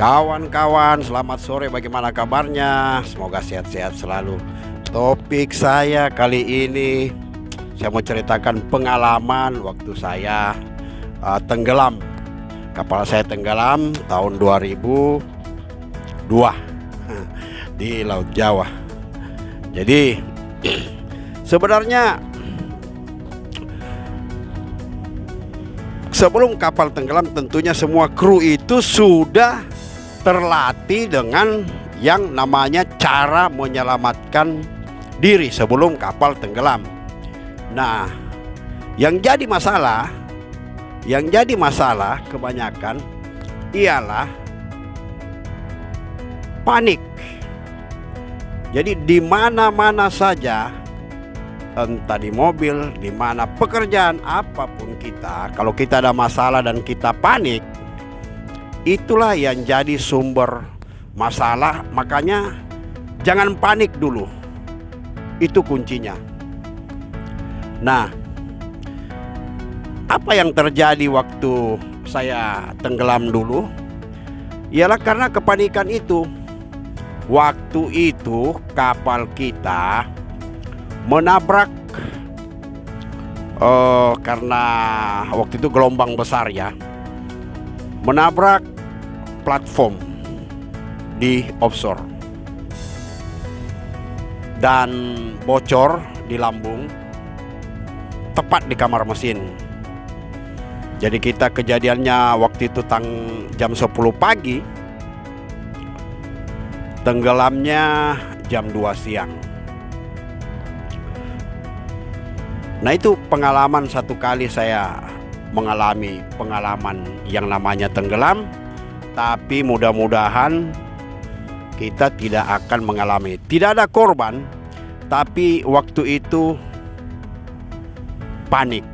Kawan-kawan, selamat sore. Bagaimana kabarnya? Semoga sehat-sehat selalu. Topik saya kali ini, saya mau ceritakan pengalaman waktu saya tenggelam. Kapal saya tenggelam tahun 2002 di Laut Jawa. Jadi sebenarnya sebelum kapal tenggelam, tentunya semua kru itu sudah terlatih dengan yang namanya cara menyelamatkan diri sebelum kapal tenggelam. Nah, yang jadi masalah kebanyakan ialah panik. Jadi di mana-mana saja, entah di mobil, di mana pekerjaan apapun kita, kalau kita ada masalah dan kita panik, itulah yang jadi sumber masalah. Makanya jangan panik dulu, itu kuncinya. Nah, apa yang terjadi waktu saya tenggelam dulu ialah karena kepanikan itu. Waktu itu kapal kita menabrak karena waktu itu gelombang besar ya, menabrak platform di offshore dan bocor di lambung tepat di kamar mesin. Jadi kita kejadiannya waktu itu jam 10 pagi, tenggelamnya jam 2 siang. Nah, itu pengalaman satu kali saya mengalami pengalaman yang namanya tenggelam. Tapi mudah-mudahan kita tidak akan mengalami. Tidak ada korban, tapi waktu itu panik.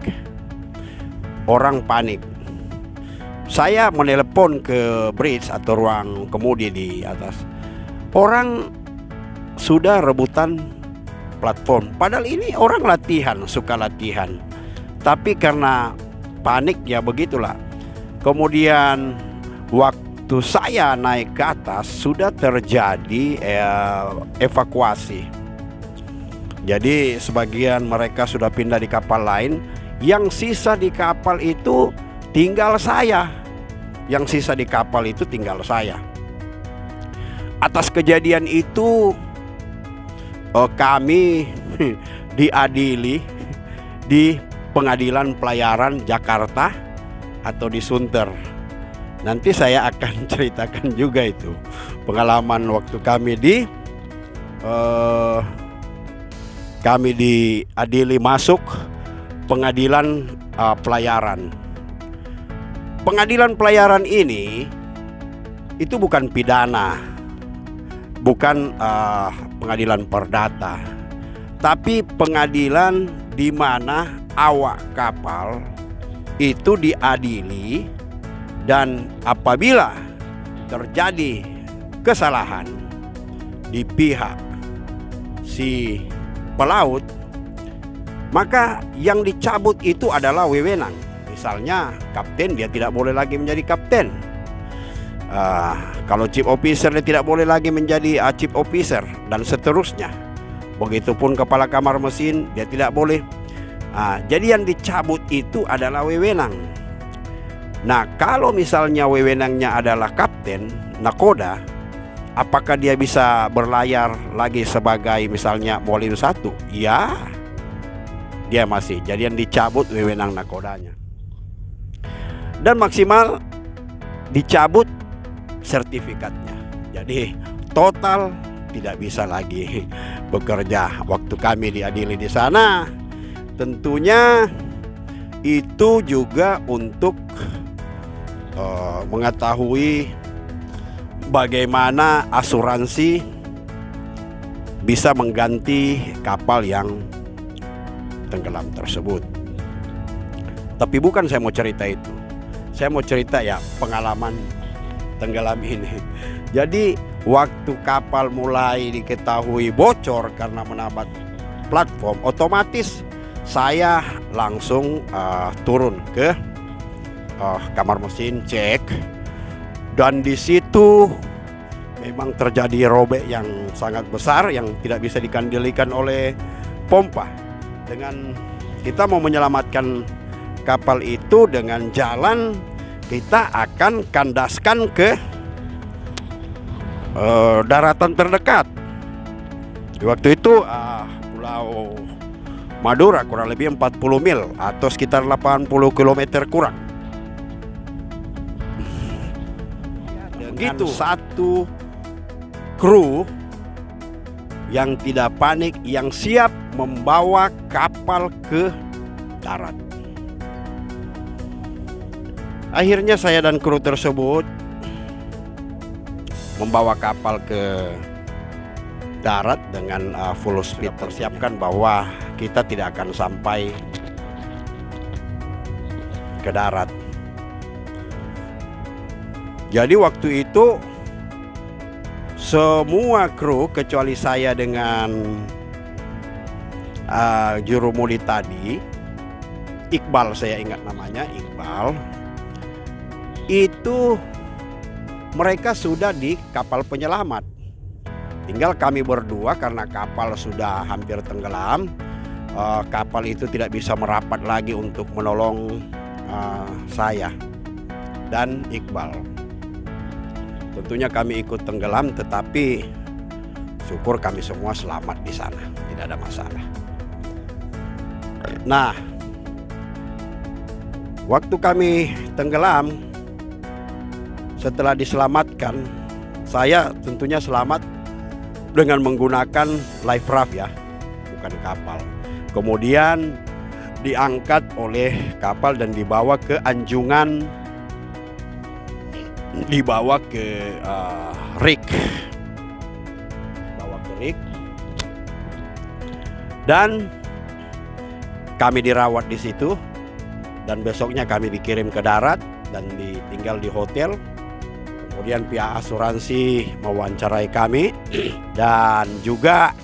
Orang panik. Saya menelepon ke bridge atau ruang kemudi di atas. Orang sudah rebutan platform. Padahal ini orang latihan, suka latihan. Tapi karena panik ya begitulah. Kemudian waktu saya naik ke atas sudah terjadi evakuasi. Jadi sebagian mereka sudah pindah di kapal lain. Yang sisa di kapal itu tinggal saya. Yang sisa di kapal itu tinggal saya. Atas kejadian itu kami diadili di Pengadilan Pelayaran Jakarta atau di Sunter. Nanti saya akan ceritakan juga itu pengalaman waktu kami diadili masuk Pengadilan Pelayaran. Pengadilan Pelayaran ini itu bukan pidana, bukan pengadilan perdata, tapi pengadilan di mana awak kapal itu diadili, dan apabila terjadi kesalahan di pihak si pelaut, maka yang dicabut itu adalah wewenang. Misalnya kapten, dia tidak boleh lagi menjadi kapten. Kalau chief officer, dia tidak boleh lagi menjadi chief officer, dan seterusnya. Begitupun kepala kamar mesin, dia tidak boleh. Jadi yang dicabut itu adalah wewenang. Nah, kalau misalnya wewenangnya adalah kapten, nakoda, apakah dia bisa berlayar lagi sebagai misalnya Molin 1? Ya, dia masih. Jadi yang dicabut wewenang nakodanya. Dan maksimal dicabut sertifikatnya. Jadi total tidak bisa lagi bekerja. Waktu kami diadili di sana, tentunya itu juga untuk mengetahui bagaimana asuransi bisa mengganti kapal yang tenggelam tersebut. Tapi bukan saya mau cerita itu. Saya mau cerita ya pengalaman tenggelam ini. Jadi waktu kapal mulai diketahui bocor karena menabrak platform, otomatis saya langsung turun ke kamar mesin, cek Dan di situ memang terjadi robek yang sangat besar yang tidak bisa dikendalikan oleh pompa. Dengan kita mau menyelamatkan kapal itu dengan jalan, kita akan kandaskan ke daratan terdekat. Waktu itu Pulau Madura kurang lebih 40 mil atau sekitar 80 km kurang. Begitu satu kru yang tidak panik, yang siap membawa kapal ke darat. Akhirnya saya dan kru tersebut membawa kapal ke darat dengan full speed, persiapkan bahwa kita tidak akan sampai ke darat. Jadi waktu itu semua kru kecuali saya dengan jurumudi tadi, Iqbal, saya ingat namanya Iqbal, itu mereka sudah di kapal penyelamat. Tinggal kami berdua karena kapal sudah hampir tenggelam. Kapal itu tidak bisa merapat lagi untuk menolong saya dan Iqbal. Tentunya kami ikut tenggelam, tetapi syukur kami semua selamat di sana, tidak ada masalah. Nah, waktu kami tenggelam, setelah diselamatkan, saya tentunya selamat dengan menggunakan life raft ya, bukan kapal. Kemudian diangkat oleh kapal dan dibawa ke anjungan, dibawa ke rig, dan kami dirawat di situ. Dan besoknya kami dikirim ke darat dan ditinggal di hotel. Kemudian pihak asuransi mewawancarai kami dan juga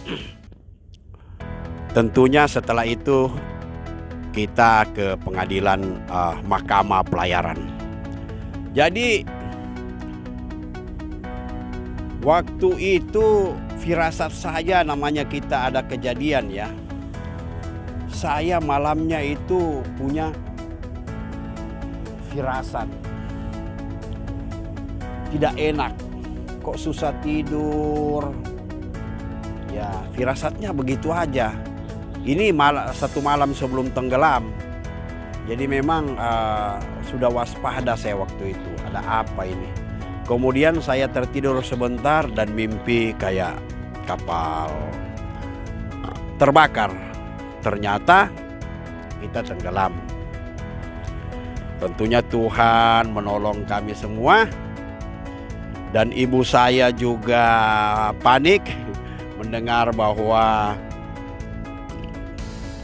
tentunya setelah itu kita ke pengadilan Mahkamah Pelayaran. Jadi waktu itu firasat saya, namanya kita ada kejadian ya. Saya malamnya itu punya firasat tidak enak, kok susah tidur. Ya, firasatnya begitu aja. Ini satu malam sebelum tenggelam. Jadi memang sudah waspada saya waktu itu. Ada apa ini? Kemudian saya tertidur sebentar dan mimpi kayak kapal terbakar. Ternyata kita tenggelam. Tentunya Tuhan menolong kami semua. Dan ibu saya juga panik mendengar bahwa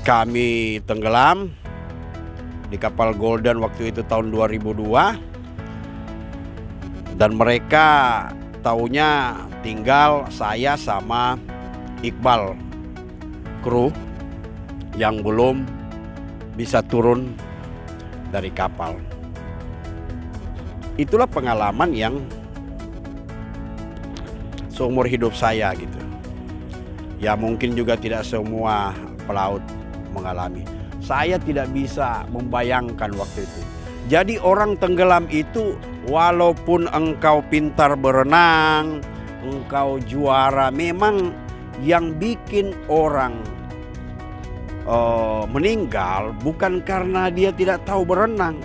kami tenggelam di kapal Golden waktu itu tahun 2002. Dan mereka taunya tinggal saya sama Iqbal, kru yang belum bisa turun dari kapal. Itulah pengalaman yang seumur hidup saya gitu. Ya mungkin juga tidak semua pelaut mengalami. Saya tidak bisa membayangkan waktu itu. Jadi orang tenggelam itu walaupun engkau pintar berenang, engkau juara, memang yang bikin orang meninggal bukan karena dia tidak tahu berenang,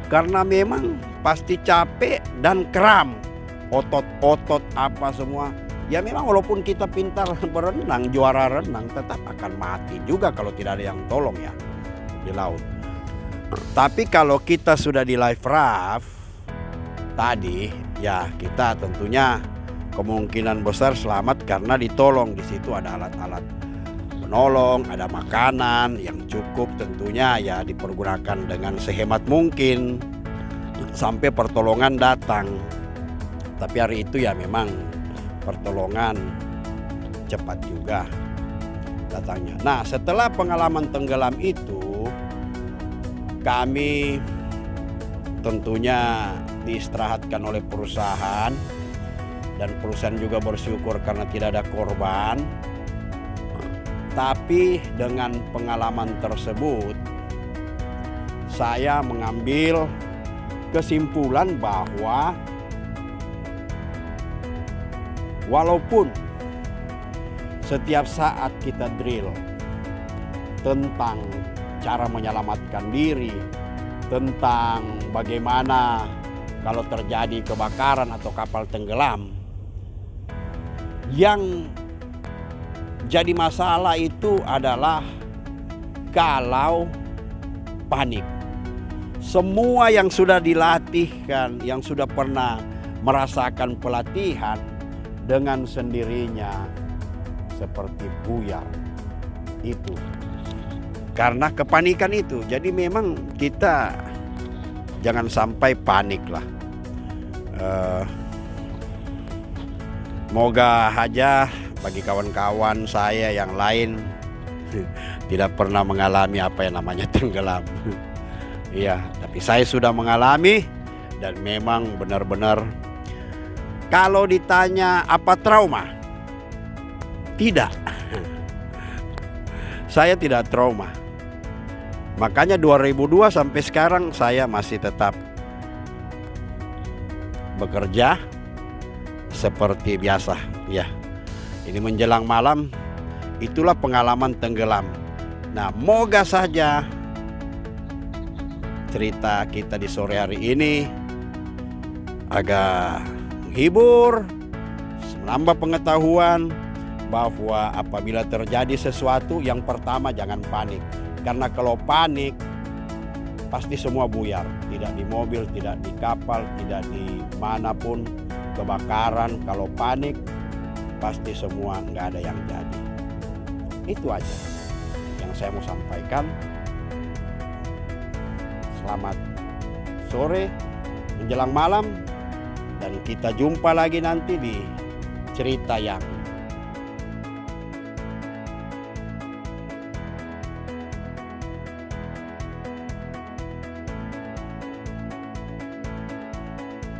karena memang pasti capek dan kram, otot-otot apa semua. Ya memang walaupun kita pintar berenang, juara renang, tetap akan mati juga kalau tidak ada yang tolong ya di laut. Tapi kalau kita sudah di life raft tadi, ya kita tentunya kemungkinan besar selamat karena ditolong. Di situ ada alat-alat penolong, ada makanan yang cukup, tentunya ya dipergunakan dengan sehemat mungkin sampai pertolongan datang. Tapi hari itu ya memang pertolongan cepat juga datangnya. Nah, setelah pengalaman tenggelam itu, kami tentunya diistirahatkan oleh perusahaan, dan perusahaan juga bersyukur karena tidak ada korban. Tapi dengan pengalaman tersebut, saya mengambil kesimpulan bahwa walaupun setiap saat kita drill tentang cara menyelamatkan diri, tentang bagaimana kalau terjadi kebakaran atau kapal tenggelam, yang jadi masalah itu adalah kalau panik. Semua yang sudah dilatihkan, yang sudah pernah merasakan pelatihan, dengan sendirinya seperti buyar itu karena kepanikan itu. Jadi memang kita jangan sampai panik lah. Moga aja bagi kawan-kawan saya yang lain tidak pernah mengalami apa yang namanya tenggelam. Iya, tapi saya sudah mengalami, dan memang benar-benar kalau ditanya apa trauma, tidak. Saya tidak trauma. Makanya 2002 sampai sekarang saya masih tetap bekerja seperti biasa, ya. Ini menjelang malam, itulah pengalaman tenggelam. Nah, moga saja cerita kita di sore hari ini agak menghibur, menambah pengetahuan bahwa apabila terjadi sesuatu, yang pertama jangan panik. Karena kalau panik, pasti semua buyar. Tidak di mobil, tidak di kapal, tidak di manapun. Kebakaran, kalau panik, pasti semua nggak ada yang jadi. Itu aja yang saya mau sampaikan. Selamat sore menjelang malam, dan kita jumpa lagi nanti di cerita yang